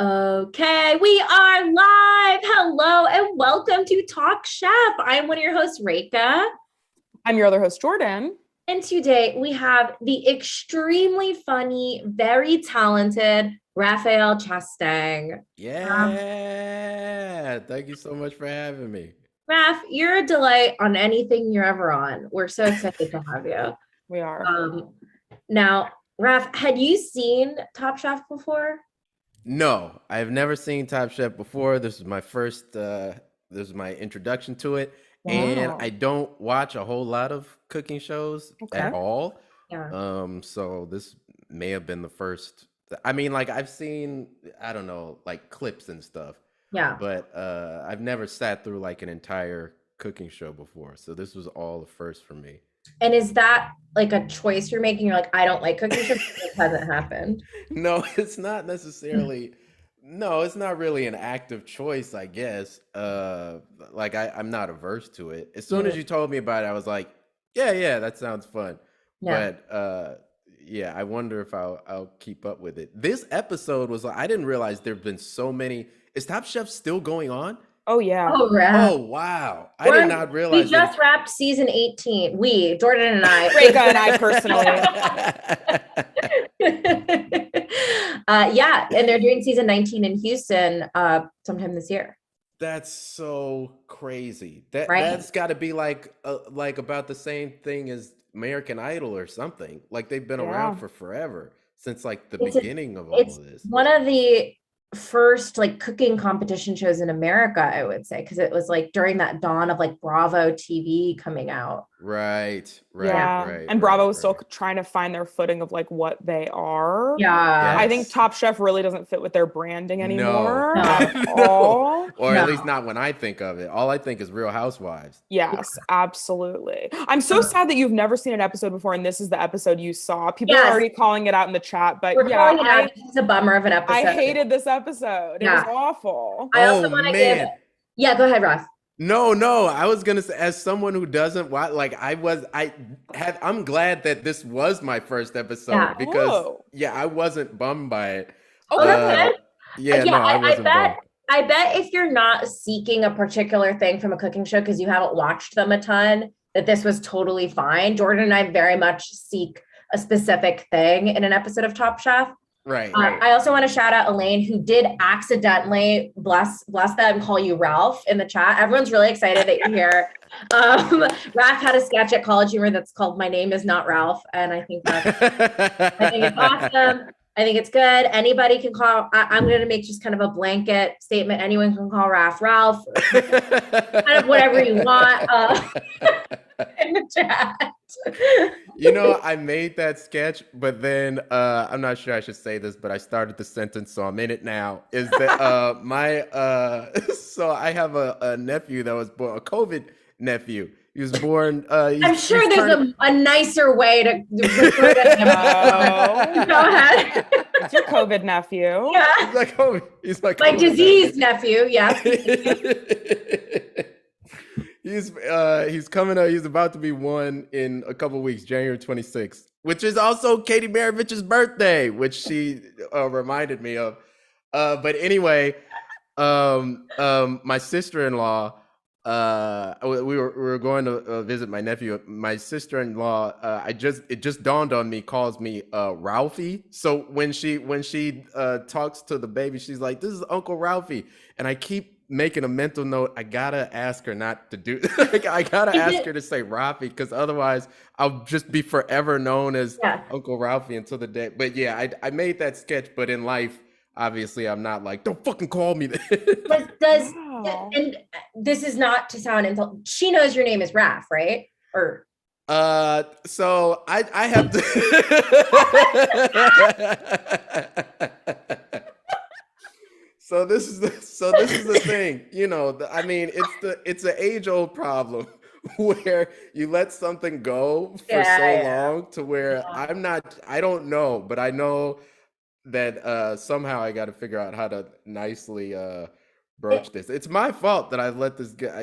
Okay, we are live. Hello and welcome to Talk Chef. I'm one of your hosts, Reka. I'm your other host, Jordan. And today we have the extremely funny, very talented Raphael Chestang. Yeah, thank you so much for having me. Raph, you're a delight on anything you're ever on. We're so excited to have you. We are. Now, Raph, had you seen Top Chef before? No, I've never seen Top Chef before. This is my first, this is my introduction to it. Wow. And I don't watch a whole lot of cooking shows at all. Yeah. So this may have been the first. I mean, like I've seen, I don't know, like clips and stuff. Yeah. But I've never sat through like an entire cooking show before. So this was all the first for me. And is that like a choice you're making? You're like, I don't like cooking shows. It hasn't happened. No, it's not necessarily. No, it's not really an active choice, I guess. Like I'm not averse to it. As soon as you told me about it, I was like, yeah, that sounds fun. Yeah. But yeah, I wonder if I'll keep up with it. This episode was like, I didn't realize there've been so many. Is Top Chef still going on? Oh yeah. Oh, right. Oh wow. I did not realize. We just wrapped season 18. Jordan and I. Reka and I personally. Yeah, and they're doing season 19 in Houston sometime this year. That's so crazy. Right? That's got to be like about the same thing as American Idol or something. Like they've been around for forever, since like the beginning of all of this. One of the first like cooking competition shows in America, I would say, because it was like during that dawn of like Bravo TV coming out. Right. And Bravo was still trying to find their footing of like what they are. Yeah. I think Top Chef really doesn't fit with their branding anymore. No. At all. Or at least not when I think of it. All I think is Real Housewives. Yes, absolutely. I'm so sad that you've never seen an episode before and this is the episode you saw. People are already calling it out in the chat, but It's a bummer of an episode. I hated this episode. It was awful. I also want to give. Yeah, go ahead, Ross. No. I was gonna say, as someone who doesn't watch, like I'm glad that this was my first episode because I wasn't bummed by it. Oh, that's good. I wasn't bummed. I bet if you're not seeking a particular thing from a cooking show because you haven't watched them a ton, that this was totally fine. Jordan and I very much seek a specific thing in an episode of Top Chef. Right. I also want to shout out Elaine, who did accidentally bless them, call you Ralph in the chat. Everyone's really excited that you're here. Raph had a sketch at College Humor that's called "My Name Is Not Ralph," and I think it's awesome. I think it's good. Anybody can call. I'm going to make just kind of a blanket statement. Anyone can call Raph Ralph, kind of whatever you want in the chat. You know, I made that sketch, but then I'm not sure I should say this, but I started the sentence, so I'm in it now. Is that so I have a nephew that was born, a COVID nephew. He was born. I'm sure there's a nicer way to refer to him. Go ahead. It's your COVID nephew. Yeah. He's like my disease nephew. Yeah. He's coming out. He's about to be 1 in a couple weeks, January 26th, which is also Katie Maravich's birthday, which she reminded me of. But anyway, my sister-in-law. We were going to visit my nephew. My sister-in-law, it just dawned on me, calls me Ralphie. So when she talks to the baby, she's like, "This is Uncle Ralphie," and I keep making a mental note. I gotta ask her not to do. I gotta ask her to say Ralphie, because otherwise I'll just be forever known as Uncle Ralphie until the day. But yeah, I made that sketch, but in life, obviously, I'm not like, don't fucking call me that. And this is not to sound insulting. She knows your name is Raph, right? Or so I have to. So this is the thing, you know. I mean, it's an age-old problem where you let something go for so long to where I don't know, but I know that somehow I got to figure out how to nicely broach this. It's my fault that I let this get.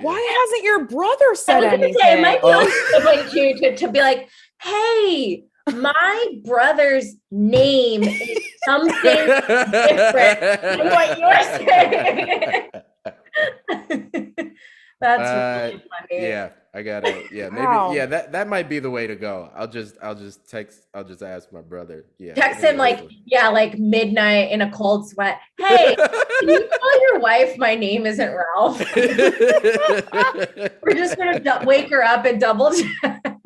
Why hasn't your brother said anything? It might be on sibling to be like, hey, My brother's name is something different than what you're saying. That's really funny. Yeah, I gotta. Yeah, maybe. Wow. Yeah, that might be the way to go. I'll just ask my brother. Yeah, Text him like midnight in a cold sweat. Hey, can you tell your wife my name isn't Ralph? We're just gonna wake her up and double check.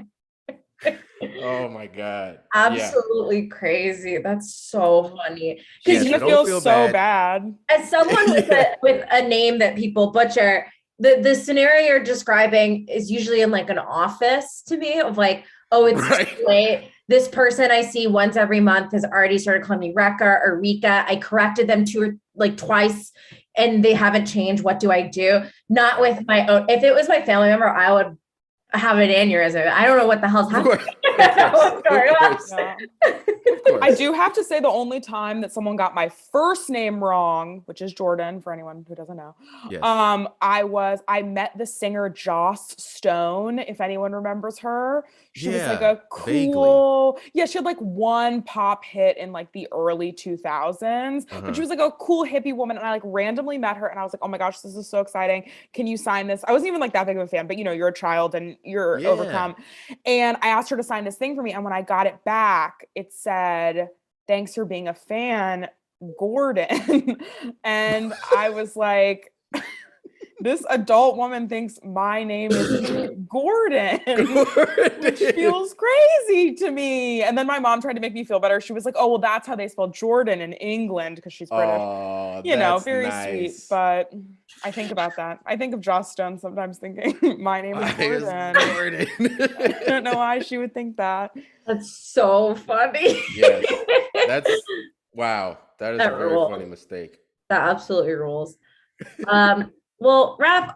Oh my God. Absolutely crazy. That's so funny. Because you feel so bad. As someone with a name that people butcher, the scenario you're describing is usually in like an office to me of like, oh, it's too late. This person I see once every month has already started calling me Rekka or Rika. I corrected them twice and they haven't changed. What do I do? Not with my own. If it was my family member, I would have an aneurysm. I don't know what the hell's happening. I do have to say the only time that someone got my first name wrong, which is Jordan for anyone who doesn't know. Yes. I met the singer Joss Stone, if anyone remembers her. She was like a cool, she had like one pop hit in like the early 2000s, but she was like a cool hippie woman. And I like randomly met her and I was like, oh my gosh, this is so exciting. Can you sign this? I wasn't even like that big of a fan, but you know, you're a child and you're overcome. And I asked her to sign this thing for me. And when I got it back, it said, thanks for being a fan, Gordon. And I was like, this adult woman thinks my name is Gordon, which feels crazy to me. And then my mom tried to make me feel better. She was like, oh, well, that's how they spell Jordan in England because she's British. Oh, you know, very sweet. But I think about that. I think of Joss Stone sometimes thinking my name is Gordon. I don't know why she would think that. That's so funny. Yes, wow. That is a very funny mistake. That absolutely rules. Well, Raph,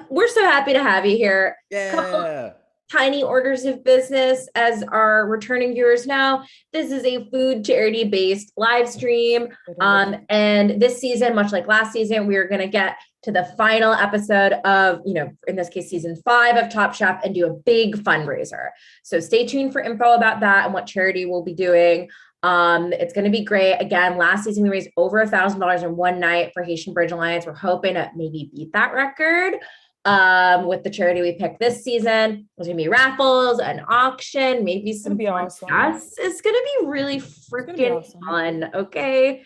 we're so happy to have you here. Yeah. Tiny orders of business as our returning viewers know. This is a food charity-based live stream. And this season, much like last season, we are going to get to the final episode of, in this case, season 5 of Top Chef and do a big fundraiser. So stay tuned for info about that and what charity we'll be doing. It's going to be great. Again, last season we raised over $1,000 in one night for Haitian Bridge Alliance. We're hoping to maybe beat that record with the charity we picked this season. There's going to be raffles, an auction, maybe some guests. It's going to be really freaking fun. Okay.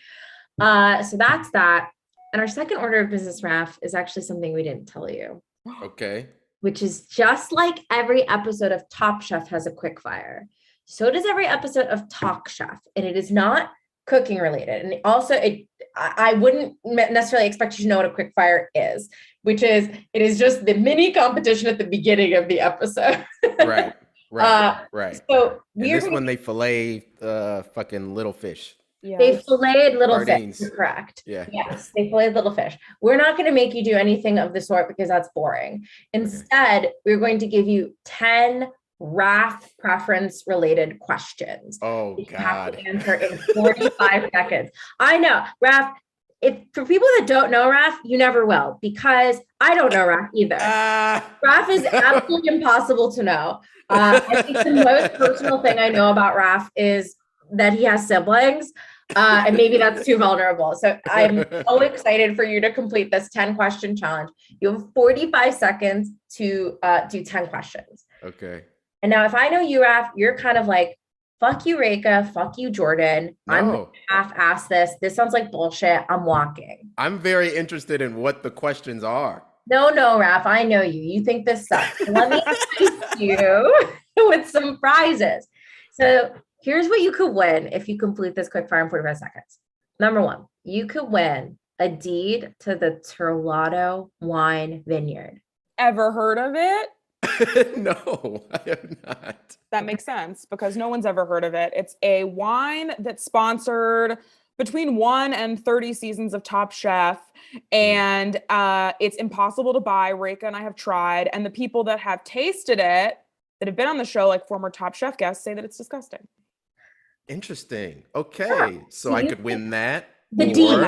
So that's that. And our second order of business, Raph, is actually something we didn't tell you. Okay. Which is just like every episode of Top Chef has a quick fire. So does every episode of Talk Chef, and it is not cooking related. And also, I wouldn't necessarily expect you to know what a quick fire is, which is it is just the mini competition at the beginning of the episode. Right. So this one they fillet fucking little fish. Yeah. They filleted little fish. Correct. Yeah. Yes, they filleted little fish. We're not going to make you do anything of the sort because that's boring. Instead, we're going to give you 10 Raph preference related questions. Oh you God. have to answer in 45 seconds. I know, Raph, if for people that don't know Raph, you never will, because I don't know Raph either. Raph is absolutely impossible to know. I think the most personal thing I know about Raph is that he has siblings. And maybe that's too vulnerable. So I'm so excited for you to complete this 10 question challenge. You have 45 seconds to do 10 questions. Okay. And now if I know you, Raph, you're kind of like, fuck you, Reka, fuck you, Jordan. No. I'm going to half-ass this. This sounds like bullshit. I'm walking. I'm very interested in what the questions are. No, Raph, I know you. You think this sucks. Let me tease you with some prizes. So here's what you could win if you complete this quick fire in 45 seconds. Number 1, you could win a deed to the Terlato Wine Vineyard. Ever heard of it? No, I have not. That makes sense because no one's ever heard of it. It's a wine that's sponsored between 1 and 30 seasons of Top Chef. And it's impossible to buy. Reka and I have tried. And the people that have tasted it, that have been on the show, like former Top Chef guests, say that it's disgusting. Interesting. Okay. So I could win that. The deed.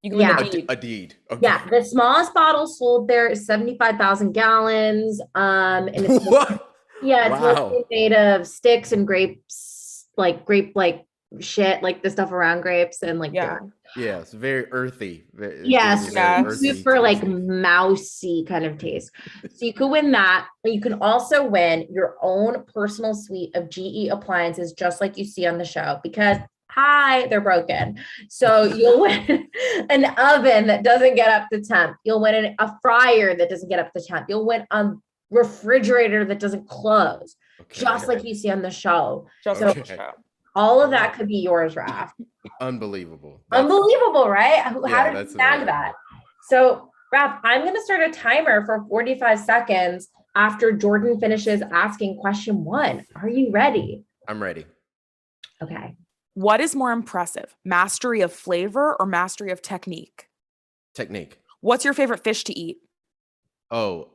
You can win a deed. Okay. Yeah. The smallest bottle sold there is 75,000 gallons. And it's what? Yeah, it's mostly made of sticks and grape like grape, like shit, like the stuff around grapes and like Yeah. dirt. Yeah, it's very earthy. Yes, Earthy super like taste. mousy kind of taste. So you could win that. But you can also win your own personal suite of GE appliances, just like you see on the show, because hi, they're broken. So you'll win an oven that doesn't get up to temp. You'll win a fryer that doesn't get up to temp. You'll win a refrigerator that doesn't close, just like you see on the show. Just So like the show. all of that could be yours, Raph. Unbelievable. Unbelievable, right? How Yeah, did you that's snag that? So, Raph, I'm going to start a timer for 45 seconds after Jordan finishes asking question 1. Are you ready? I'm ready. Okay. What is more impressive, mastery of flavor or mastery of technique? Technique. What's your favorite fish to eat? Oh,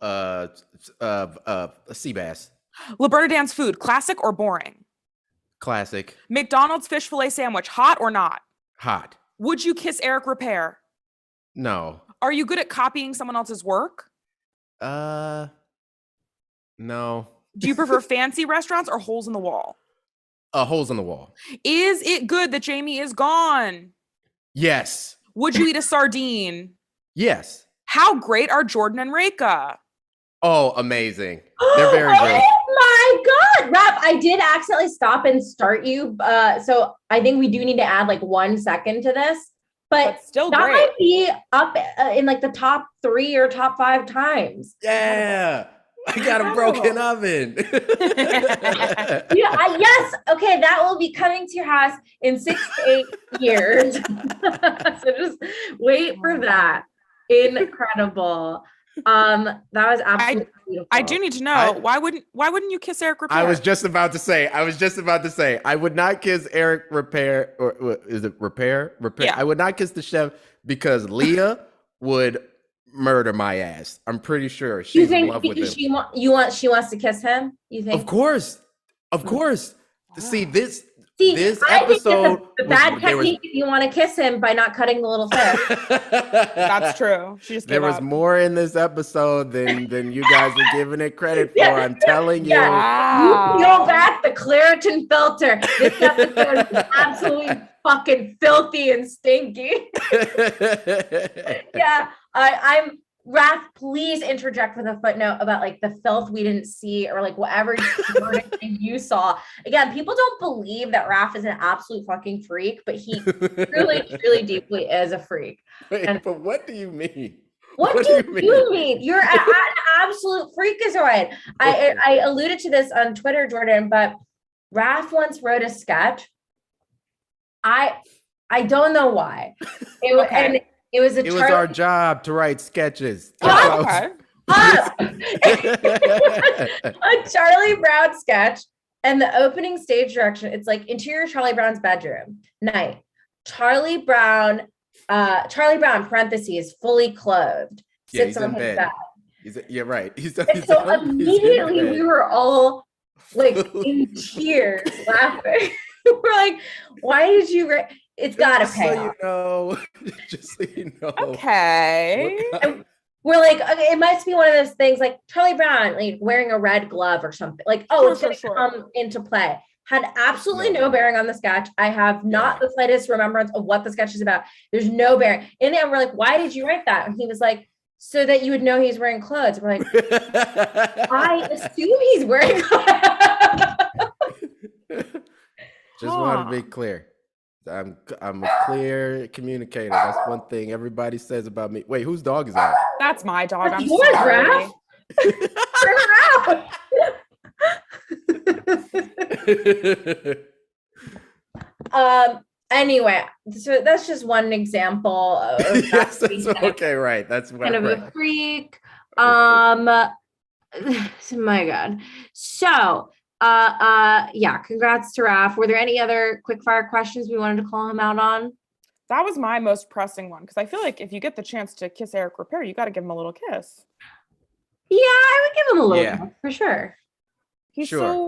sea bass. LeBernardin's food, classic or boring? Classic. McDonald's fish fillet sandwich, hot or not? Hot. Would you kiss Eric Repair? No. Are you good at copying someone else's work? No. Do you prefer fancy restaurants or holes in the wall? Holes in the wall. Is it good that Jamie is gone? Yes. Would you eat a sardine? Yes. How great are Jordan and Reka? Oh, amazing. They're very good. Oh my God, Raph, I did accidentally stop and start you. So I think we do need to add like 1 second to this, but That's still that great. might be up in like the top 3 or top 5 times. Yeah. I got a broken oven. Yes. Okay. That will be coming to your house in 6 to 8 years. So just wait for that. Incredible. That was absolutely beautiful. I do need to know why wouldn't you kiss Eric Repair? I was just about to say, I would not kiss Eric Repair, or is it Repair? Yeah. I would not kiss the chef because Leah would murder my ass. I'm pretty sure she's in love with him. She wants to kiss him? You think? Of course. Wow. See, this I episode, think the bad technique if you want to kiss him by not cutting the little fish. That's true. She just there was more in this episode than you guys were giving it credit for. I'm telling you. Yeah. You peel back the Claritin filter. This episode is absolutely fucking filthy and stinky. Yeah, I'm Raph, please interject with a footnote about like the filth we didn't see or like whatever you saw. Again, people don't believe that Raph is an absolute fucking freak, but he truly, truly deeply is a freak. But what do you mean? What do you mean? You're an absolute freakazoid. Okay. I alluded to this on Twitter, Jordan, but Raph once wrote a sketch. I don't know why. It was our job to write sketches. Okay. A Charlie Brown sketch, and the opening stage direction, it's like interior Charlie Brown's bedroom, night. Charlie Brown, parentheses, fully clothed, sits on his bed. Right. So immediately we were all like in tears laughing. We're like, why did you write? It's gotta pay off. Just so you know. Okay. We're like, okay, it must be one of those things like Charlie Brown, like wearing a red glove or something. Like, it's gonna come into play. Had absolutely no bearing on the sketch. I have not the slightest remembrance of what the sketch is about. There's no bearing. And then we're like, why did you write that? And he was like, so that you would know he's wearing clothes. We're like, I assume he's wearing clothes. Just want to be clear. I'm a clear communicator. That's one thing everybody says about me. Wait, whose dog is that? That's my dog. That's I'm yours, sorry. Turn around. Anyway, so that's just one example of yes, that's okay, right. That's kind of a freak. My God. So yeah, congrats to Raph. Were there any other quick fire questions we wanted to call him out on? That was my most pressing one because I feel like if you get the chance to kiss Eric Repair, you got to give him a little kiss. Yeah, I would give him a little kiss for sure.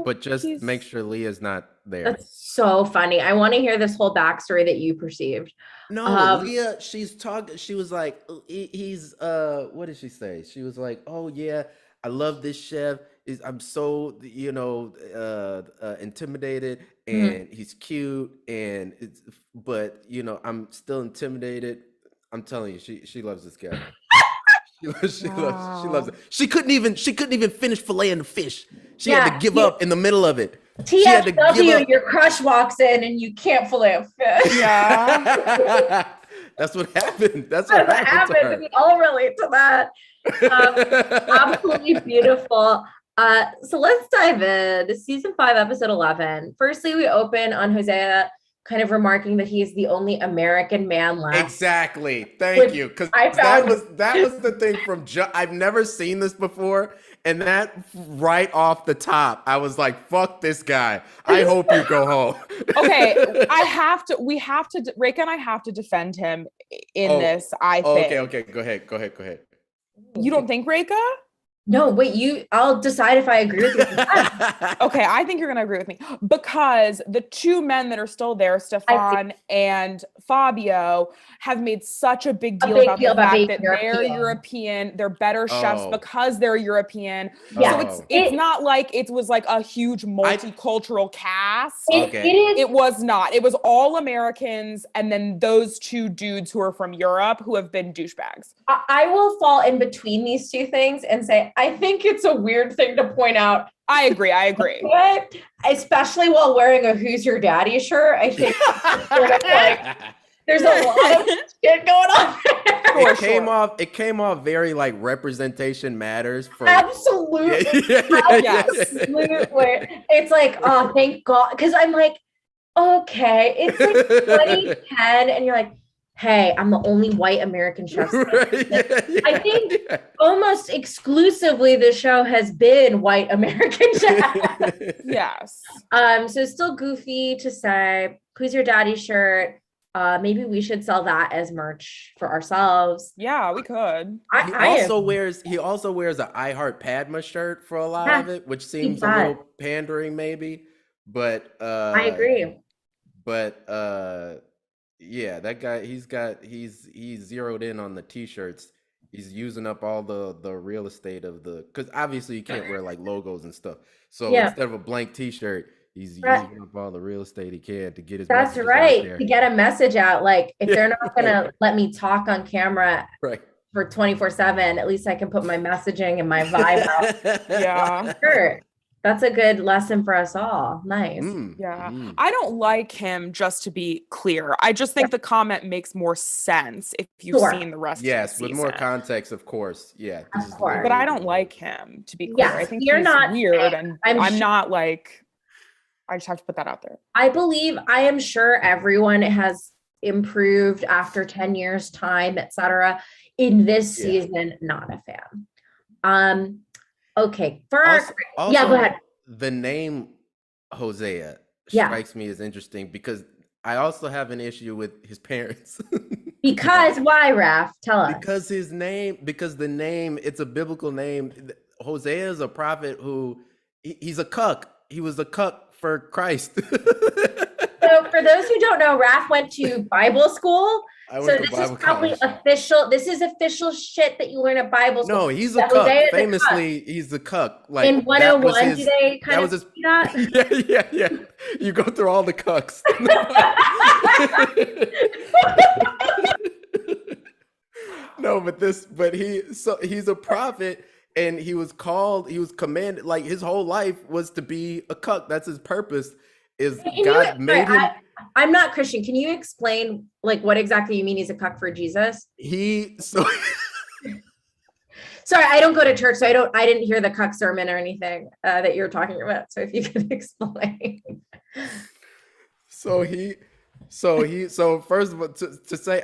But just make sure Leah's not there. That's so funny. I want to hear this whole backstory that you perceived. No, Leah, she's talking. She was like, he's what did she say? She was like, oh yeah, I love this chef. I'm so, intimidated, and he's cute, but I'm still intimidated. I'm telling you, she loves this guy. She loves it. She couldn't even finish filleting the fish. She had to give up in the middle of it. TFW, your crush walks in and you can't fillet a fish. Yeah. That's what happened. That's what happened to her. We all relate to that. Absolutely beautiful. So let's dive in. Season 5, episode 11. Firstly, we open on Hosea kind of remarking that he is the only American man left. Exactly. Thank you. Because that was the thing from I've never seen this before. And that right off the top, I was like, fuck this guy. I hope you go home. Okay. Reka and I have to defend him in this, I think. Okay. Go ahead. You don't think Reka? No, wait, I'll decide if I agree with you. Okay, I think you're going to agree with me because the two men that are still there, Stefan and Fabio, have made such a big deal about the fact that they're European, they're better chefs because they're European. Yeah. So it's not like it was like a huge multicultural cast. It was not. It was all Americans and then those two dudes who are from Europe who have been douchebags. I will fall in between these two things and say, I think it's a weird thing to point out. I agree. Especially while wearing a Who's Your Daddy shirt. I think there's a lot of shit going on there. It came off very like representation matters. Absolutely. Absolutely. It's like, oh, thank God. Because I'm like, okay, it's like 2010 and you're like, hey, I'm the only white American chef. I think almost exclusively the show has been white American chefs. Yes. So it's still goofy to say, Who's Your Daddy shirt? Maybe we should sell that as merch for ourselves. Yeah, we could. He also wears an I Heart Padma shirt for a lot of it, which seems a little pandering maybe. But I agree. But yeah, that guy, he's zeroed in on the t-shirts. He's using up all the real estate of because obviously you can't wear like logos and stuff. So instead of a blank t-shirt, he's using up all the real estate he can to get his message out there. To get a message out. Like if they're not gonna let me talk on camera for 24/7, at least I can put my messaging and my vibe out. Yeah. Sure. That's a good lesson for us all. Nice. I don't like him, just to be clear. I just think the comment makes more sense if you've seen the rest of the season. With more context, of course. Yeah. Of course. But I don't like him, to be clear. I think he's weird and I'm not like, I just have to put that out there. I am sure everyone has improved after 10 years time, etc. In this season, not a fan. Okay. Go ahead. The name Hosea strikes me as interesting because I also have an issue with his parents. Because why, Raph? Tell us. Because the name, it's a biblical name. Hosea is a prophet who he's a cuck. He was a cuck for Christ. So for those who don't know, Raph went to Bible school. This is official shit that you learn at Bible school. No, he's a cuck. Famously, he's a cuck. Like in 101, do they kind of see that? Yeah. You go through all the cucks. No, but he's a prophet, and he was commanded, like his whole life was to be a cuck. That's his purpose. God made him. I'm not Christian. Can you explain like what exactly you mean he's a cuck for Jesus? Sorry, I don't go to church, so I didn't hear the cuck sermon or anything that you're talking about. So if you could explain. So first of all, to say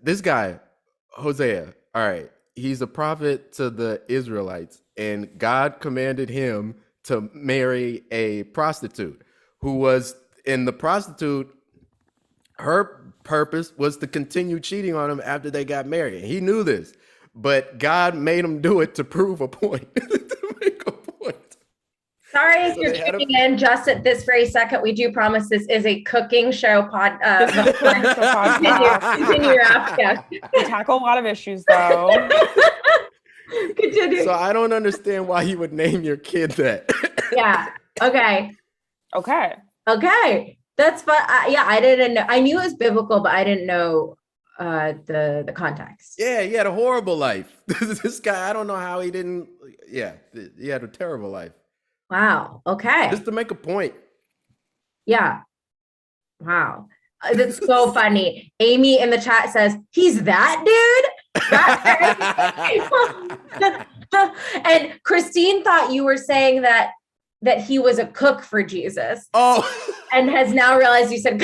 this guy, Hosea, all right, he's a prophet to the Israelites, and God commanded him to marry a prostitute the prostitute, her purpose was to continue cheating on him after they got married. He knew this, but God made him do it to prove a point. To make a point. Sorry if you're tuning in just at this very second. We do promise this is a cooking show podcast. Continue, Raph. We tackle a lot of issues though. Continue. So I don't understand why you would name your kid that. Yeah. Okay. That's fun. Yeah, I didn't know. I knew it was biblical, but I didn't know the context. Yeah, he had a horrible life. This guy, I don't know how he didn't. Yeah, he had a terrible life. Wow. Okay. Just to make a point. Yeah. Wow. That's so funny. Amy in the chat says, he's that dude? And Christine thought you were saying that he was a cook for Jesus. Oh. And has now realized you said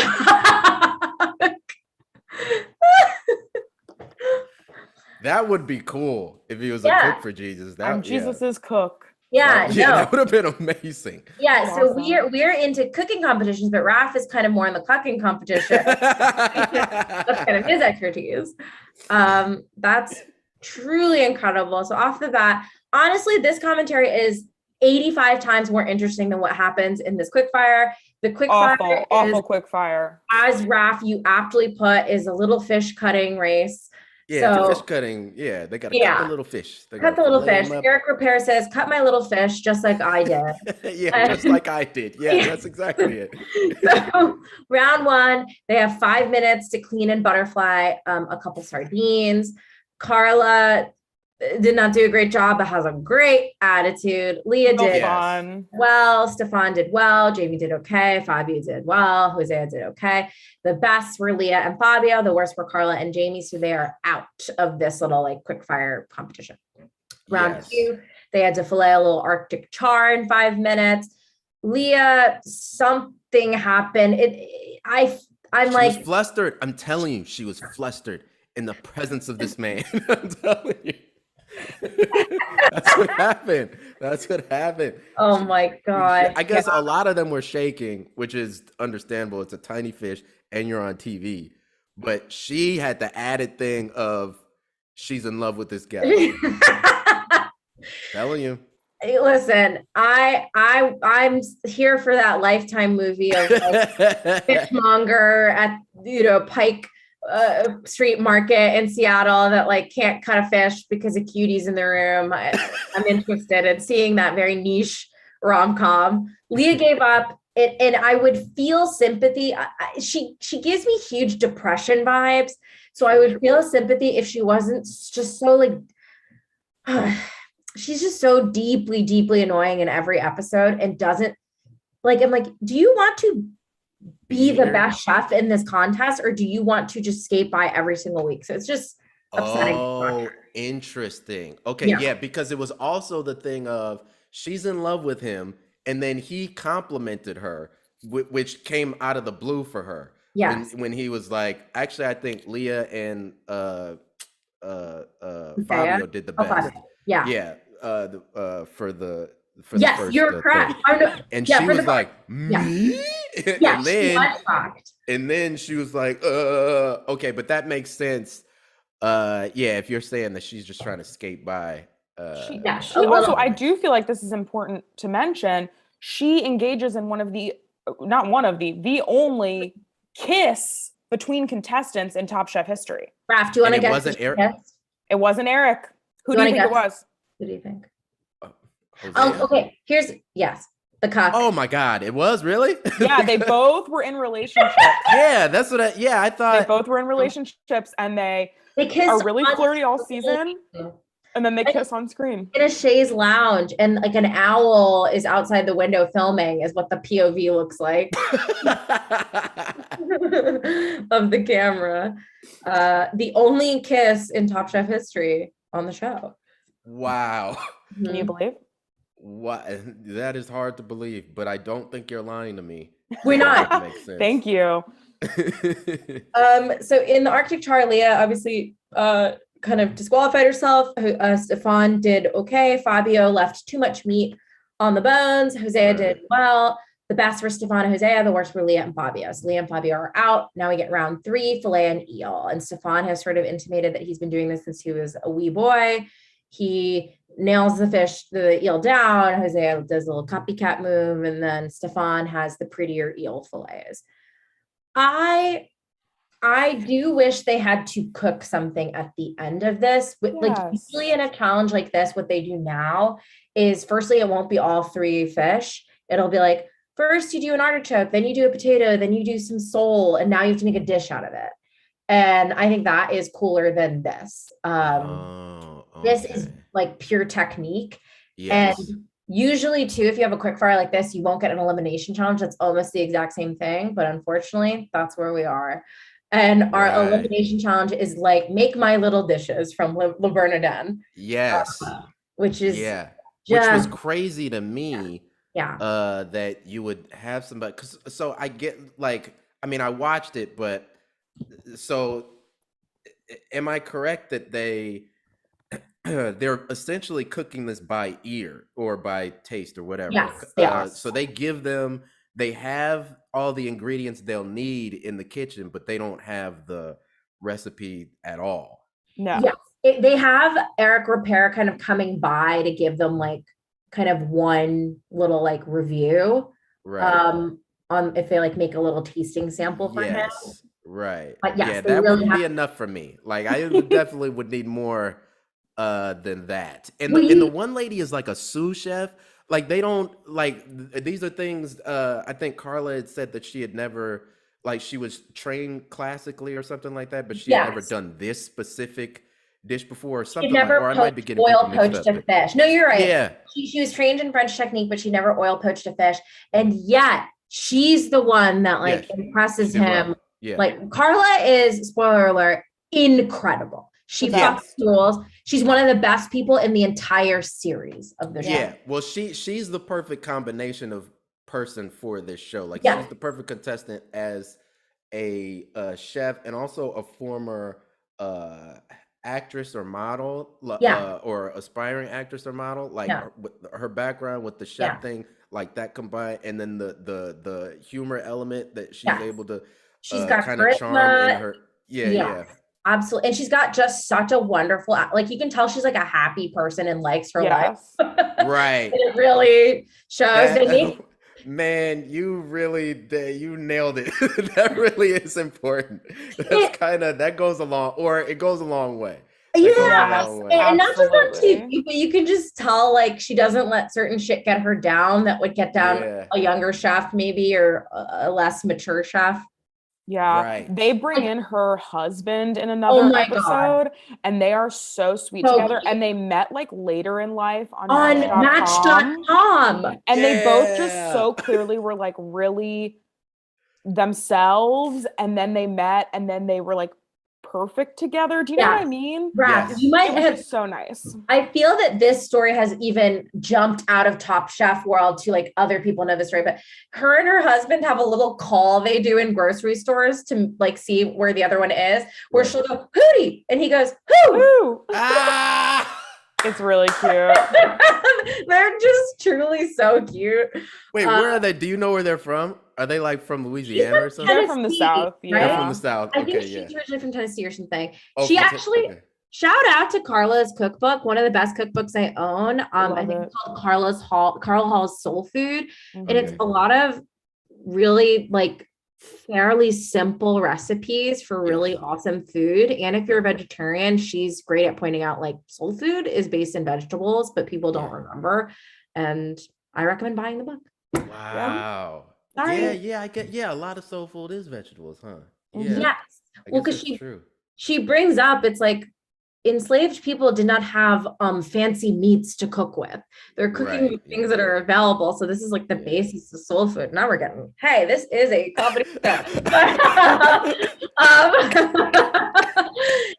That would be cool if he was a cook for Jesus. I'm Jesus's cook. Yeah, that would have been amazing. Yeah, That's so awesome. we're into cooking competitions, but Raph is kind of more in the cucking competition. That's kind of his expertise. That's truly incredible. So off the bat, honestly, this commentary is 85 times more interesting than what happens in this quickfire. The quickfire awful quickfire. As Raph, you aptly put, is a little fish cutting race. Yeah, so, fish cutting. Yeah, they got to cut the little fish. Cut the little fish. Eric Repair says, cut my little fish just like I did. Yeah, just like I did. Yeah, that's exactly it. So round one, they have 5 minutes to clean and butterfly a couple sardines. Carla did not do a great job, but has a great attitude. Leah did well. Stefan did well. Jamie did okay. Fabio did well. Hosea did okay. The best were Leah and Fabio. The worst were Carla and Jamie. So they are out of this little like quick fire competition. Round two, they had to fillet a little Arctic char in 5 minutes. Leah, something happened. I'm she like was flustered. I'm telling you, she was flustered in the presence of this man. I'm telling you. That's what happened. Oh my God. I guess a lot of them were shaking, which is understandable. It's a tiny fish and you're on TV. But she had the added thing of she's in love with this guy. Telling you. Listen, I'm here for that Lifetime movie of like, fishmonger at Pike street market in Seattle that like can't cut a fish because a cutie's in the room. I'm interested in seeing that very niche rom-com. Leah gave up, and I would feel sympathy. She gives me huge depression vibes, so I would feel sympathy if she wasn't just so like. She's just so deeply annoying in every episode and doesn't like. I'm like, do you want to be the best chef in this contest, or do you want to just skate by every single week? So it's just upsetting. Oh, interesting. Okay, yeah, because it was also the thing of she's in love with him, and then he complimented her, which came out of the blue for her. Yeah, when he was like, actually, I think Leah and Fabio did the best. Yeah. For the first, you're correct. And she was like, me? Yeah, and then, she was shocked. And then she was like, okay, but that makes sense. If you're saying that she's just trying to skate by. She also, I do feel like this is important to mention. She engages in the only kiss between contestants in Top Chef history. Raph, do you want to guess? It wasn't Eric. It wasn't Eric. Who do you think it was? Who do you think? Okay. The cock. Oh my God, it was really? Yeah, they both were in relationships. Yeah, that's what I thought. They both were in relationships, and they kissed are really flirty all season. And then they kiss on screen. In a chaise lounge, and like an owl is outside the window filming is what the POV looks like of the camera. The only kiss in Top Chef history on the show. Wow. Can you believe? What? That is hard to believe, but I don't think you're lying to me. We're not. Thank you. So in the Arctic char, Leah obviously kind of disqualified herself. Stefan did okay. Fabio left too much meat on the bones. Hosea did well. The best were Stefan and Hosea. The worst were Leah and Fabio. So Leah and Fabio are out. Now we get round 3, filet and eel. And Stefan has sort of intimated that he's been doing this since he was a wee boy. He nails the eel down. Hosea does a little copycat move. And then Stefan has the prettier eel fillets. I I do wish they had to cook something at the end of this. Like usually in a challenge like this, what they do now is firstly, it won't be all 3 fish. It'll be like, first you do an artichoke, then you do a potato, then you do some sole, and now you have to make a dish out of it. And I think that is cooler than this. This is like pure technique. Yes. And usually too, if you have a quick fire like this, you won't get an elimination challenge. That's almost the exact same thing. But unfortunately, that's where we are. And our elimination challenge is like, make my little dishes from Le Bernardin. Yes. Which is which was crazy to me. That you would have somebody, so I get like, I mean, I watched it, but so am I correct that they're essentially cooking this by ear or by taste or whatever? Yes, so they have all the ingredients they'll need in the kitchen, but they don't have the recipe at all. No. Yes, they have Eric Repair kind of coming by to give them like kind of one little like review, on if they like make a little tasting sample for him. Right. But yes, that really wouldn't be enough for me. Like I definitely would need more than that. And the one lady is like a sous chef. Like they don't like, these are things, I think Carla had said that she had never, like she was trained classically or something like that, but she had never done this specific dish before or something like, or I might be getting oil poached a fish. No, you're right. Yeah. She was trained in French technique, but she never oil poached a fish. And yet she's the one that like impresses him. Yeah. Like Carla is, spoiler alert, incredible. She fucks rules. She's one of the best people in the entire series of the show. Yeah. Well, she's the perfect combination of person for this show. Like she's the perfect contestant as a chef and also a former actress or model, or aspiring actress or model. Like her background with the chef thing, like that combined, and then the humor element that she's able to she's got kind of charm in her. Yeah. Absolutely. And she's got just such a wonderful, like you can tell she's like a happy person and likes her life. Right. It really shows. Man, you nailed it. That really is important. That's that goes along, or it goes a long way. And not just on TV, but you can just tell like she doesn't let certain shit get her down that would get down a younger chef maybe, or a less mature chef. They bring in her husband in another episode, and they are so sweet together. And they met like later in life on Match.com. And they both just so clearly were like really themselves. And then they met, and then they were like perfect together. Do you know what I mean? You might have so nice. I feel that this story has even jumped out of Top Chef world to like other people know the story, but her and her husband have a little call they do in grocery stores to like see where the other one is, where she'll go, Hootie, and he goes, Who? It's really cute. They're just truly so cute. Wait, where are they? Do you know where they're from? Are they like from Louisiana or something? They're from the South. They're from the South. I think she's originally from Tennessee or something. She actually, shout out to Carla's cookbook, one of the best cookbooks I own. I think it's called Carla Hall's Soul Food. And it's a lot of really like fairly simple recipes for really awesome food. And if you're a vegetarian, she's great at pointing out like soul food is based in vegetables, but people don't remember. And I recommend buying the book. Wow. I get a lot of soul food is vegetables, huh? Yes. Well, because she brings up, it's like enslaved people did not have fancy meats to cook with. They're cooking with things that are available. So this is like the basis of soul food. Now we're getting, hey, this is a comedy show.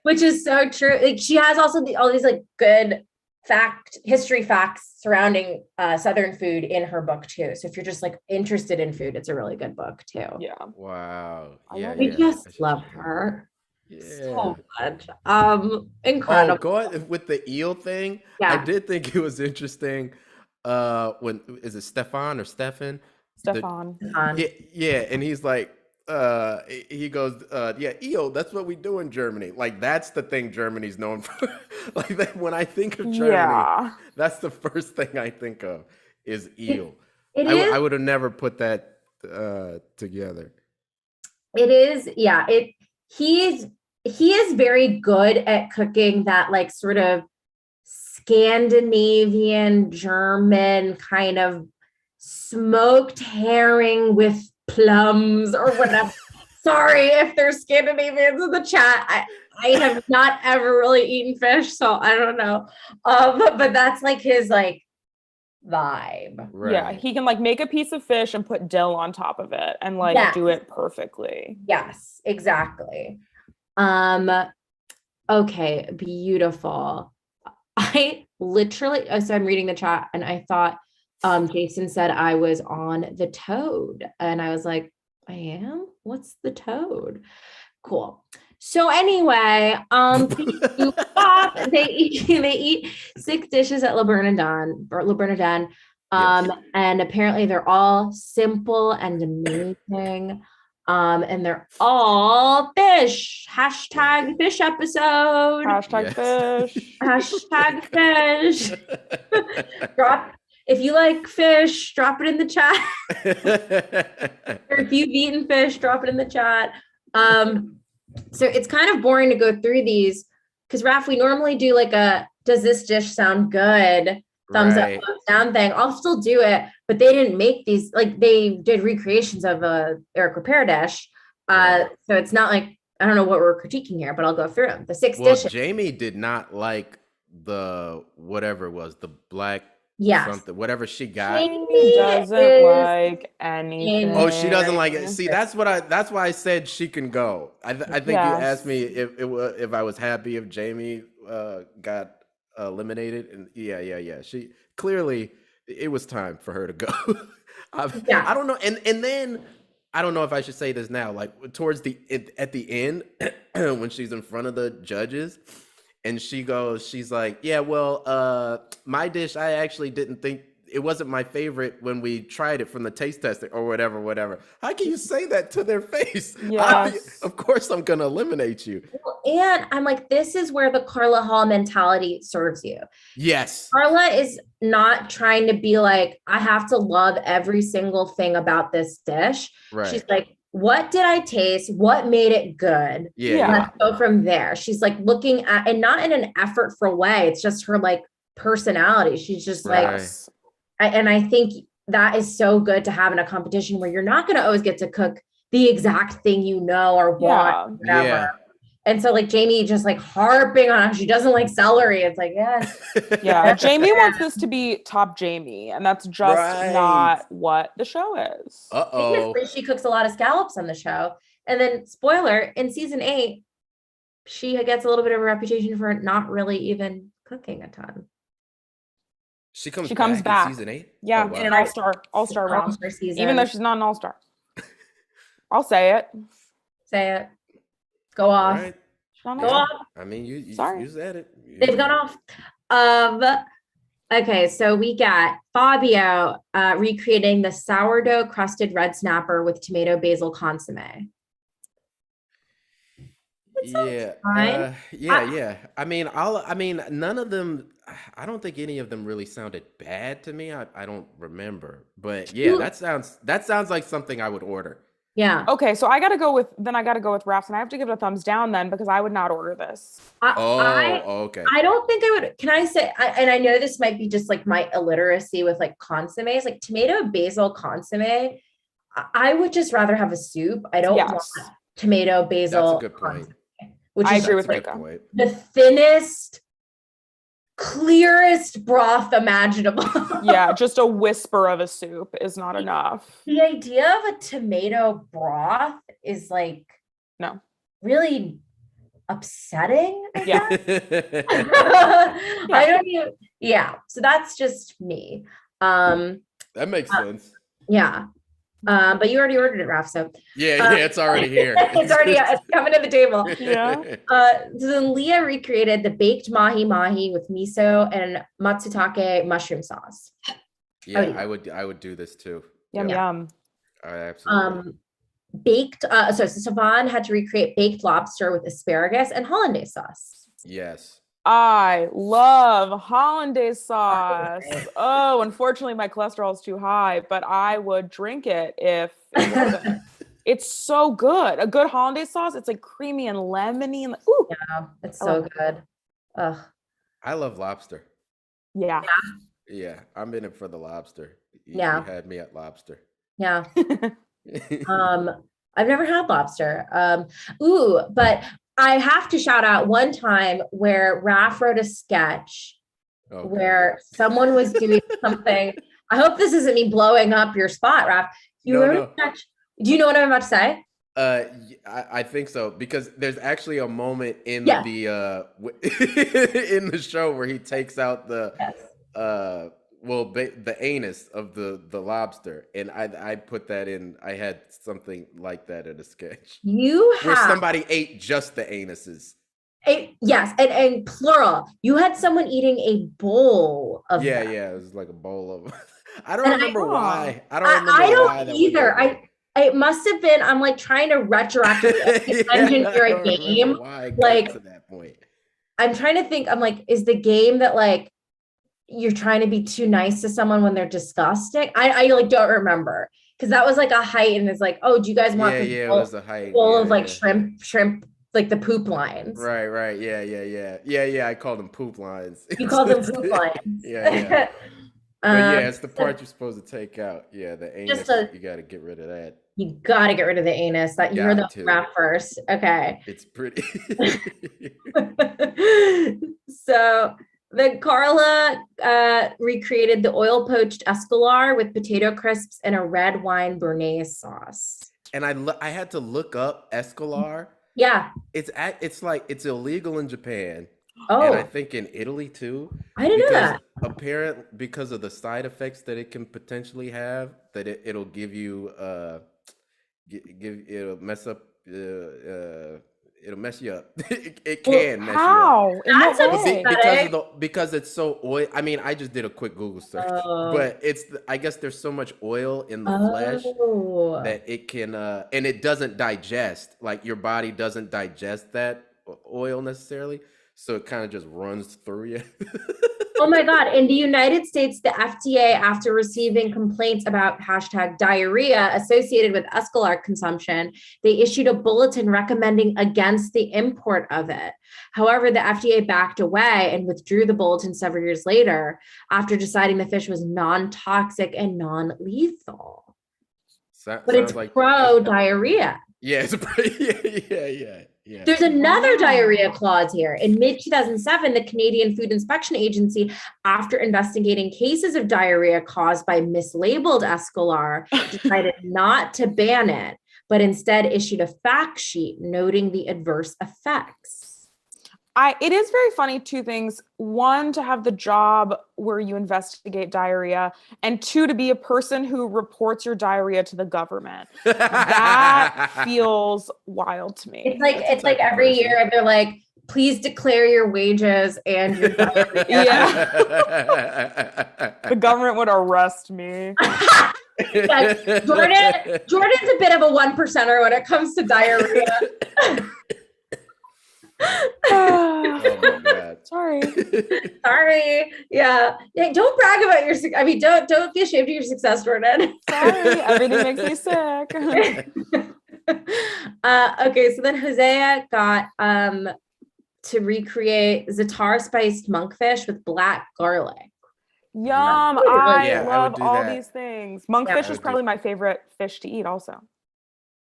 Which is so true. Like she has also all these like good history facts surrounding Southern food in her book too. So if you're just like interested in food, it's a really good book too. Yeah. Wow. We just love her. So much. Incredible. Go ahead with the eel thing. I did think it was interesting. When is it Stefan or Stefan? Stefan. And he's like, he goes, eel, that's what we do in Germany. Like that's the thing Germany's known for. Like that, when I think of Germany, that's the first thing I think of is eel. I would have never put that together. It is, he is very good at cooking that like sort of Scandinavian, German kind of smoked herring with plums or whatever. Sorry if there's Scandinavians in the chat. I have not ever really eaten fish, so I don't know. But that's like his like vibe. Right. Yeah, he can like make a piece of fish and put dill on top of it and like do it perfectly. Yes, exactly. Okay, beautiful. I literally, so I'm reading the chat and I thought Jason said I was on the toad. And I was like, I am? What's the toad? Cool. So anyway, they eat 6 dishes at Le Bernardin. And apparently they're all simple and amazing. And they're all fish. Hashtag fish episode. Hashtag fish. Hashtag fish. If you like fish, drop it in the chat. Or if you've eaten fish, drop it in the chat. So it's kind of boring to go through these because Raph, we normally do like does this dish sound good? Thumbs up, thumbs down thing. I'll still do it, but they didn't make these, like they did recreations of Eric Repair dish. So it's not like, I don't know what we're critiquing here, but I'll go through them. The 6 dishes. Jamie did not like the, whatever it was, the black something, whatever she got. Jamie doesn't like anything. Oh, she doesn't like it. See, that's why I said she can go. I think you asked me if I was happy if Jamie got eliminated, and yeah. She clearly, it was time for her to go. I don't know, and then I don't know if I should say this now, like towards at the end when she's in front of the judges. And she's like, yeah, well, my dish, I actually didn't think, it wasn't my favorite when we tried it from the taste testing or whatever. How can you say that to their face? Yes. Of course I'm going to eliminate you. And I'm like, this is where the Carla Hall mentality serves you. Yes. Carla is not trying to be like, I have to love every single thing about this dish. Right. She's like, what did I taste? What made it good? Yeah. Let's go from there. She's like looking at, and not in an effortful way. It's just her like personality. She's just like, and I think that is so good to have in a competition where you're not going to always get to cook the exact thing you know or want. Whatever. Yeah. And so like Jamie just like harping on how she doesn't like celery. It's like, yeah. Jamie wants this to be top Jamie, and that's just not what the show is. She cooks a lot of scallops on the show. And then spoiler, in season 8, she gets a little bit of a reputation for not really even cooking a ton. She comes back in season 8? Yeah, in an all-star round. Even though she's not an all-star. I'll say it. Say it. Go off. Right. Go off. I mean, you said it. They've gone off. Okay, so we got Fabio recreating the sourdough crusted red snapper with tomato basil consomme. Yeah. I mean, none of them. I don't think any of them really sounded bad to me. I don't remember, but yeah, that sounds like something I would order. Yeah. Okay, so I gotta go with Ralph's, and I have to give it a thumbs down then because I would not order this. Okay. I don't think I would. Can I say? And I know this might be just like my illiteracy with like consommes, like tomato basil consomme. I would just rather have a soup. I don't want tomato basil. That's a good point. Which I is agree with Rika. The thinnest, clearest broth imaginable. Yeah, just a whisper of a soup is not enough. The idea of a tomato broth is like really upsetting. Yeah. I don't even. Yeah. So that's just me. That makes sense. Yeah. But you already ordered it, Raph. So it's already here. It's coming to the table. Yeah. So then Leah recreated the baked mahi with miso and matsutake mushroom sauce. Yeah, I would do this too. Yum. I absolutely. Baked. So Savon had to recreate baked lobster with asparagus and hollandaise sauce. Yes. I love hollandaise sauce. Oh, unfortunately, my cholesterol is too high, but I would drink it if it wasn't. It's so good. A good hollandaise sauce. It's like creamy and lemony and ooh. Yeah, it's so good. Ugh. I love lobster. Yeah. Yeah, I'm in it for the lobster. You had me at lobster. Yeah. I've never had lobster. But I have to shout out one time where Raph wrote a sketch where someone was doing something. I hope this isn't me blowing up your spot, Raph. You wrote a sketch. Do you know what I'm about to say? I think so, because there's actually a moment in the in the show where he takes out the the anus of the lobster, and I put that in. I had something like that in a sketch. Where somebody ate just the anuses. Yes, and plural. You had someone eating a bowl of them. It was like a bowl of. I don't remember why. I don't remember why that either. It must have been. I'm like trying to retroactively engineer a game. Why I like to that point. I'm trying to think. I'm like, is the game that like you're trying to be too nice to someone when they're disgusting? I like don't remember, because that was like a height, and it's like, oh, do you guys want it was a height full of like shrimp, like the poop lines? Right. Yeah. I called them poop lines. You called them poop lines. Yeah. But it's the part you're supposed to take out. Yeah, the anus. You got to get rid of that. You got to get rid of the anus. That you heard the rap first. Okay. It's pretty. So then Carla recreated the oil poached escolar with potato crisps and a red wine béarnaise sauce. And I had to look up escolar. Yeah. It's like it's illegal in Japan. Oh. And I think in Italy too. I didn't know that. Apparently, because of the side effects that it can potentially have, that it'll give you it'll mess up it'll mess you up. It can mess you up. Because it's so oil. I mean, I just did a quick Google search, but I guess there's so much oil in the flesh that it can and it doesn't digest. Like your body doesn't digest that oil necessarily, so it kind of just runs through you. Oh my God. In the United States, the FDA, after receiving complaints about #diarrhea associated with escolar consumption, they issued a bulletin recommending against the import of it. However, the FDA backed away and withdrew the bulletin several years later after deciding the fish was non-toxic and non-lethal. But it's like pro-diarrhea. Yeah, it's yeah. There's another diarrhea clause here. In mid-2007, the Canadian Food Inspection Agency, after investigating cases of diarrhea caused by mislabeled escolar, decided not to ban it, but instead issued a fact sheet noting the adverse effects. It is very funny, two things. One, to have the job where you investigate diarrhea, and two, to be a person who reports your diarrhea to the government. That feels wild to me. It's like every year they're like, please declare your wages and your diarrhea. Yeah. The government would arrest me. Yeah, Jordan's a bit of a 1%er when it comes to diarrhea. Oh my God. Sorry. Yeah. Don't brag about your don't be ashamed of your success, Jordan. Sorry, everything makes me sick. Okay, so then Hosea got to recreate za'atar spiced monkfish with black garlic. Yum. I love all these things. Monkfish is probably my favorite fish to eat also.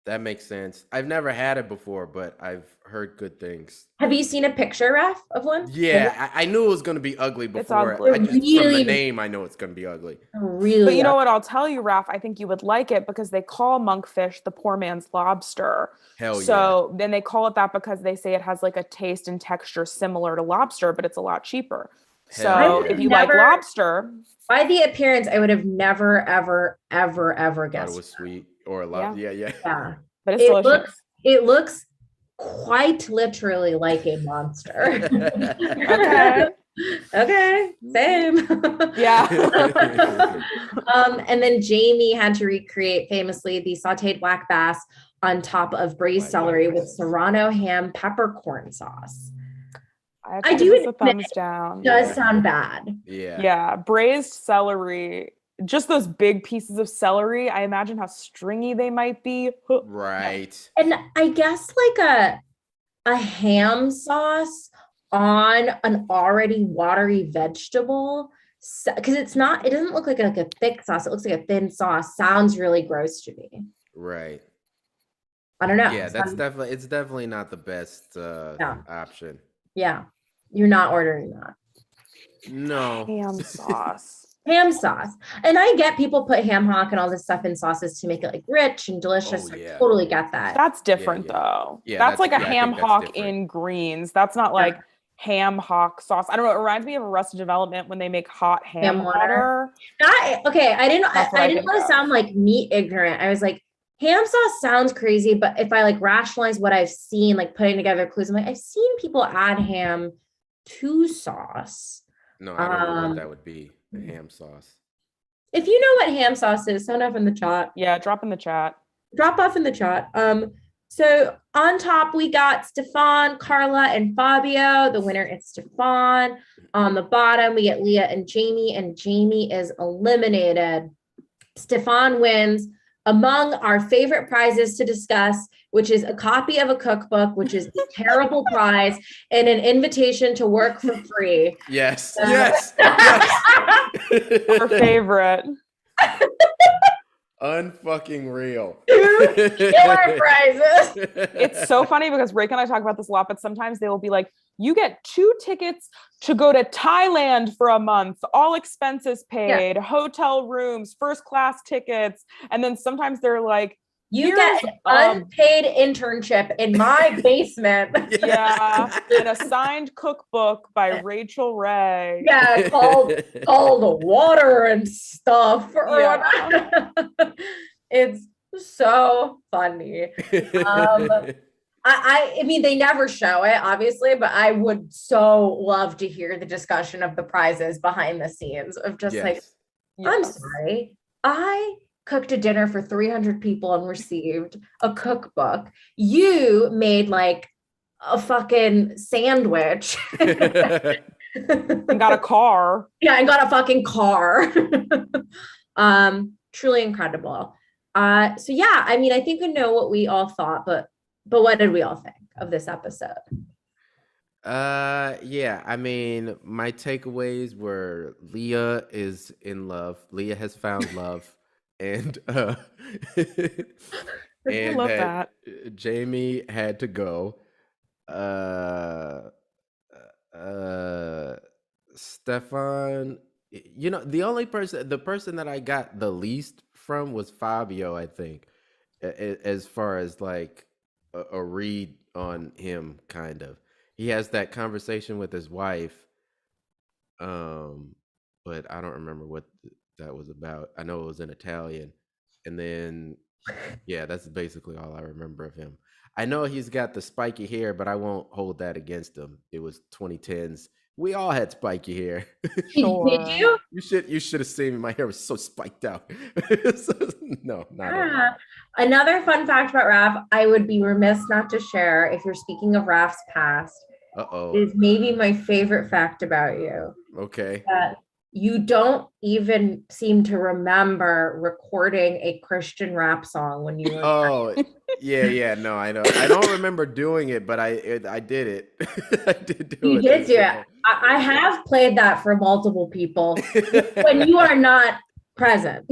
That makes sense. I've never had it before, but I've heard good things. Have you seen a picture, Raph, of one? Yeah, I knew it was going to be ugly before. From the name, I know it's going to be ugly. Really? But you know what? I'll tell you, Raph, I think you would like it because they call monkfish the poor man's lobster. Hell yeah. So then they call it that because they say it has like a taste and texture similar to lobster, but it's a lot cheaper. So if you like lobster. By the appearance, I would have never, ever, ever, ever guessed. Thought it was sweet. Or a lot, yeah. But it's delicious. It looks quite literally like a monster. Okay, same. Yeah. And then Jamie had to recreate famously the sautéed black bass on top of braised celery with serrano ham peppercorn sauce. I do it. Thumbs down. Does sound bad. Yeah. Yeah. Braised celery just those big pieces of celery. I imagine how stringy they might be. Right. And I guess like a ham sauce on an already watery vegetable, because it doesn't look like a thick sauce. It looks like a thin sauce. Sounds really gross to me. Right. I don't know. Yeah, it's definitely not the best option. Yeah. You're not ordering that. No. Ham sauce. Ham sauce. And I get people put ham hock and all this stuff in sauces to make it like rich and delicious. Oh, yeah. I totally get that. That's different though. Yeah, that's like a I ham think that's hock different. in greens. That's not like ham hock sauce. I don't know. It reminds me of Arrested Development when they make hot ham water. Okay, I didn't think want to sound like meat ignorant. I was like, ham sauce sounds crazy, but if I like rationalize what I've seen, like putting together clues, I'm like, I've seen people add ham to sauce. No, I don't know what that would be. The ham sauce. If you know what ham sauce is, sound off in the chat. Yeah, drop in the chat. Drop off in the chat. So on top we got Stefan, Carla, and Fabio. The winner is Stefan. On the bottom we get Leah and Jamie is eliminated. Stefan wins among our favorite prizes to discuss, which is a copy of a cookbook, which is a terrible prize, and an invitation to work for free. Yes. Our favorite. Unfucking real. Killer prizes. It's so funny because Rake and I talk about this a lot, but sometimes they will be like, you get 2 tickets to go to Thailand for a month, all expenses paid, hotel rooms, first class tickets. And then sometimes they're like, you get an unpaid internship in my basement. Yeah, an assigned cookbook by Rachel Ray. Yeah, called Water and Stuff. Yeah. It's so funny. I mean, they never show it, obviously, but I would so love to hear the discussion of the prizes behind the scenes of just I'm sorry, I cooked a dinner for 300 people and received a cookbook. You made like a fucking sandwich. And got a car. Yeah, and got a fucking car. Truly incredible. So yeah, I mean, I think we know what we all thought, but what did we all think of this episode? Yeah, I mean, my takeaways were Leah is in love. Leah has found love. And I love that. Jamie had to go. Stefan, you know, the person that I got the least from was Fabio, I think, as far as like a read on him, kind of. He has that conversation with his wife, but I don't remember what that was about. I know it was in Italian, and then yeah, that's basically all I remember of him. I know he's got the spiky hair, but I won't hold that against him. It was 2010s. We all had spiky hair. Sure. Did you? You should have seen me. My hair was so spiked out. No, not at all. Another fun fact about Raph, I would be remiss not to share, if you're speaking of Raph's past, is maybe my favorite fact about you. Okay. That you don't even seem to remember recording a Christian rap song when you were yeah, no, I know. I don't remember doing it, but I did it. I did do it. You did do it. I have played that for multiple people when you are not present.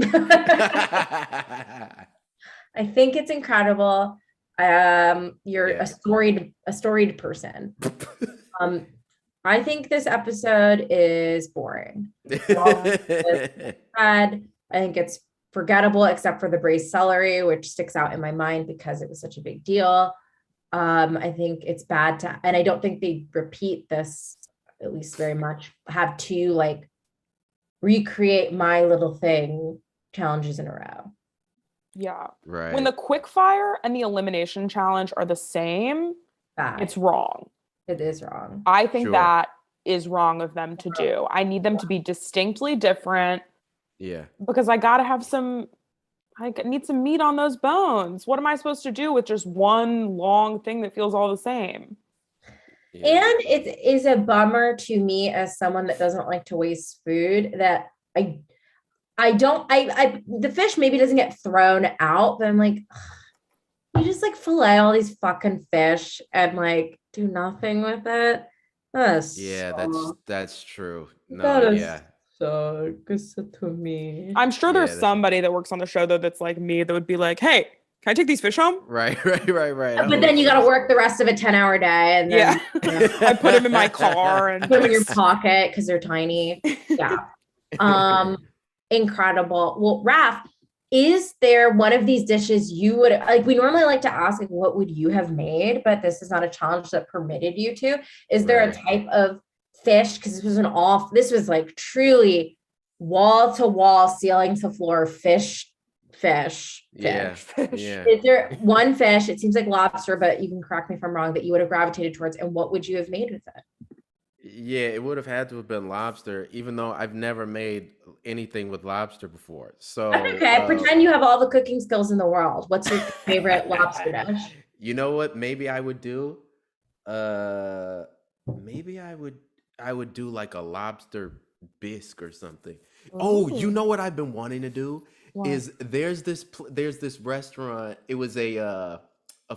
I think it's incredible. You're a storied person. I think this episode is boring. I think it's forgettable, except for the braised celery, which sticks out in my mind because it was such a big deal. I think it's bad and I don't think they repeat this, at least very much, have to like recreate My Little Thing challenges in a row. Yeah. Right. When the quick fire and the elimination challenge are the same, it's wrong. It is wrong. I think that is wrong of them to do. I need them to be distinctly different. Yeah. Because I need some meat on those bones. What am I supposed to do with just one long thing that feels all the same? Yeah. And it is a bummer to me as someone that doesn't like to waste food that the fish maybe doesn't get thrown out, but I'm like, you just like fillet all these fucking fish and like do nothing with it. That's true. That sucks to me. I'm sure there's somebody that works on the show though that's like me that would be like, hey, can I take these fish home? Right. But then you got to work the rest of a 10-hour day, and then I put them in my car and put them in your pocket because they're tiny. Yeah. Incredible. Well, Raph, is there one of these dishes you would like? We normally like to ask, like, what would you have made? But this is not a challenge that permitted you to. Is there a type of fish? Because this was like truly wall to wall, ceiling to floor fish. Yeah. Is there one fish? It seems like lobster, but you can correct me if I'm wrong, that you would have gravitated towards, and what would you have made with it? Yeah, it would have had to have been lobster, even though I've never made anything with lobster before. So that's okay. Pretend you have all the cooking skills in the world. What's your favorite lobster dish? You know what? Maybe I would do. Maybe I would do like a lobster bisque or something. Ooh. Oh, you know what I've been wanting to do? What? Is there's this restaurant. It was a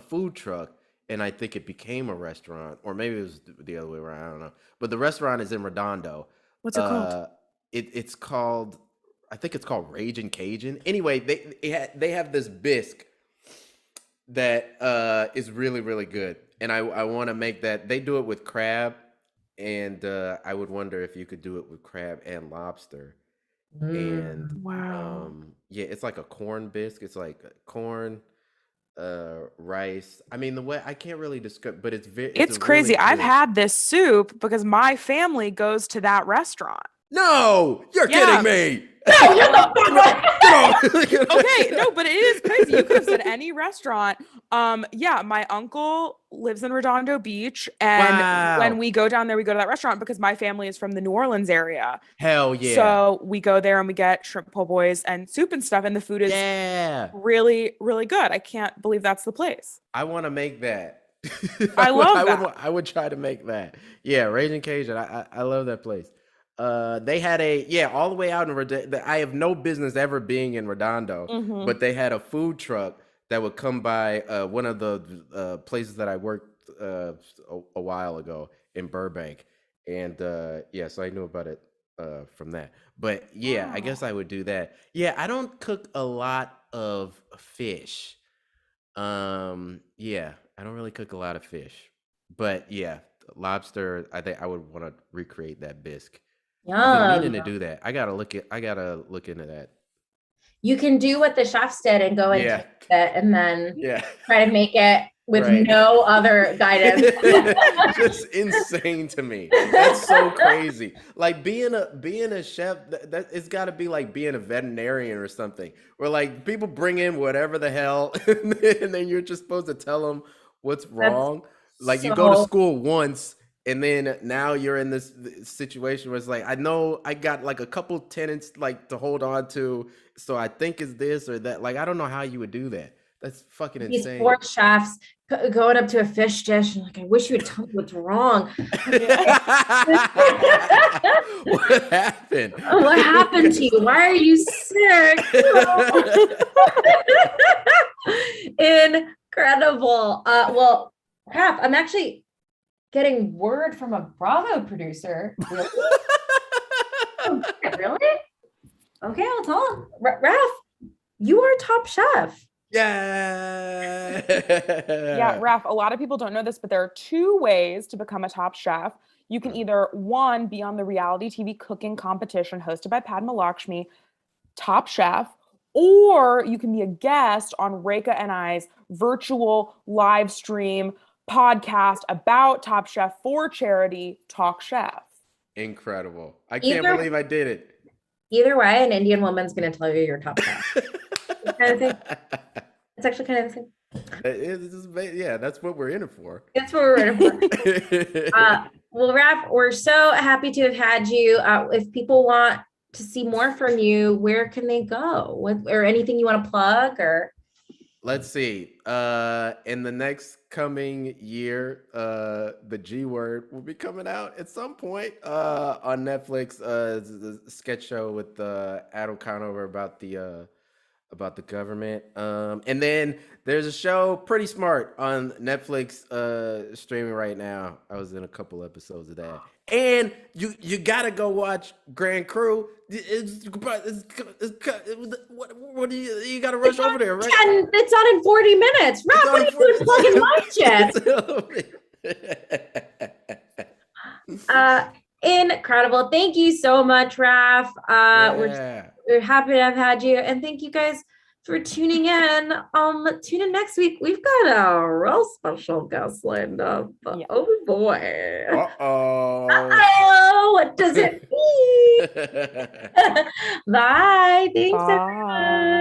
food truck, and I think it became a restaurant, or maybe it was the other way around. I don't know. But the restaurant is in Redondo. What's it called? It's called, I think it's called Ragin' Cajun. Anyway, they have this bisque that is really, really good, and I want to make that. They do it with crab, and I would wonder if you could do it with crab and lobster. And wow. Yeah, it's like a corn bisque. It's like corn, rice. I mean, the way I can't really describe, but it's crazy. Really I've had this soup because my family goes to that restaurant. No, you're kidding me. No, you're the Okay, no, but it is crazy. You could have said any restaurant. My uncle lives in Redondo Beach, and when we go down there, we go to that restaurant because my family is from the New Orleans area. Hell yeah! So we go there and we get shrimp po' boys and soup and stuff, and the food is really, really good. I can't believe that's the place. I want to make that. I love that. I would try to make that. Yeah, Ragin' Cajun. I love that place. They had all the way out in Redondo. I have no business ever being in Redondo, but they had a food truck that would come by one of the places that I worked a while ago in Burbank, and so I knew about it from that. But I guess I would do that. Yeah, I don't cook a lot of fish. I don't really cook a lot of fish, but lobster. I think I would want to recreate that bisque. I've been meaning to do that. I gotta look into that. You can do what the chefs did and go into it and then try to make it with no other guidance. Just insane to me. That's so crazy. Like being a chef, that it's got to be like being a veterinarian or something. Where like people bring in whatever the hell, and then you're just supposed to tell them what's wrong. You go to school once. And then now you're in this situation where it's like, I know I got like a couple tenants like to hold on to, so I think it's this or that. Like, I don't know how you would do that. That's fucking insane. These poor chefs going up to a fish dish and like, I wish you would tell me what's wrong. What happened? What happened to you? Why are you sick? Incredible. Well, crap, I'm actually getting word from a Bravo producer. Really? Really? Okay, I'll tell him. Raph, you are top chef. Yeah. Yeah, Raph, a lot of people don't know this, but there are 2 ways to become a top chef. You can either, 1, be on the reality TV cooking competition hosted by Padma Lakshmi, Top Chef, or you can be a guest on Reka and I's virtual live stream podcast about Top Chef for charity, Talk Chef. Incredible. I can't believe I did it. Either way, an Indian woman's going to tell you you're top chef. It's actually kind of the same. That's what we're in it for. That's what we're in it for. Well, Raph, we're so happy to have had you. If people want to see more from you, where can they go? Or anything you want to plug or? Let's see. In the next coming year, the G Word will be coming out at some point on Netflix. The sketch show with Adam Conover about the government. And then there's a show Pretty Smart on Netflix streaming right now. I was in a couple episodes of that. And you gotta go watch Grand Crew. What do you gotta rush over there, right? And it's on in 40 minutes. Rob, what are you plugging my shit? Incredible. Thank you so much, Raph. We're happy to have had you. And thank you guys for tuning in. Tune in next week. We've got a real special guest lined up. Yeah. Oh boy. What does it mean? Bye. Thanks, everyone.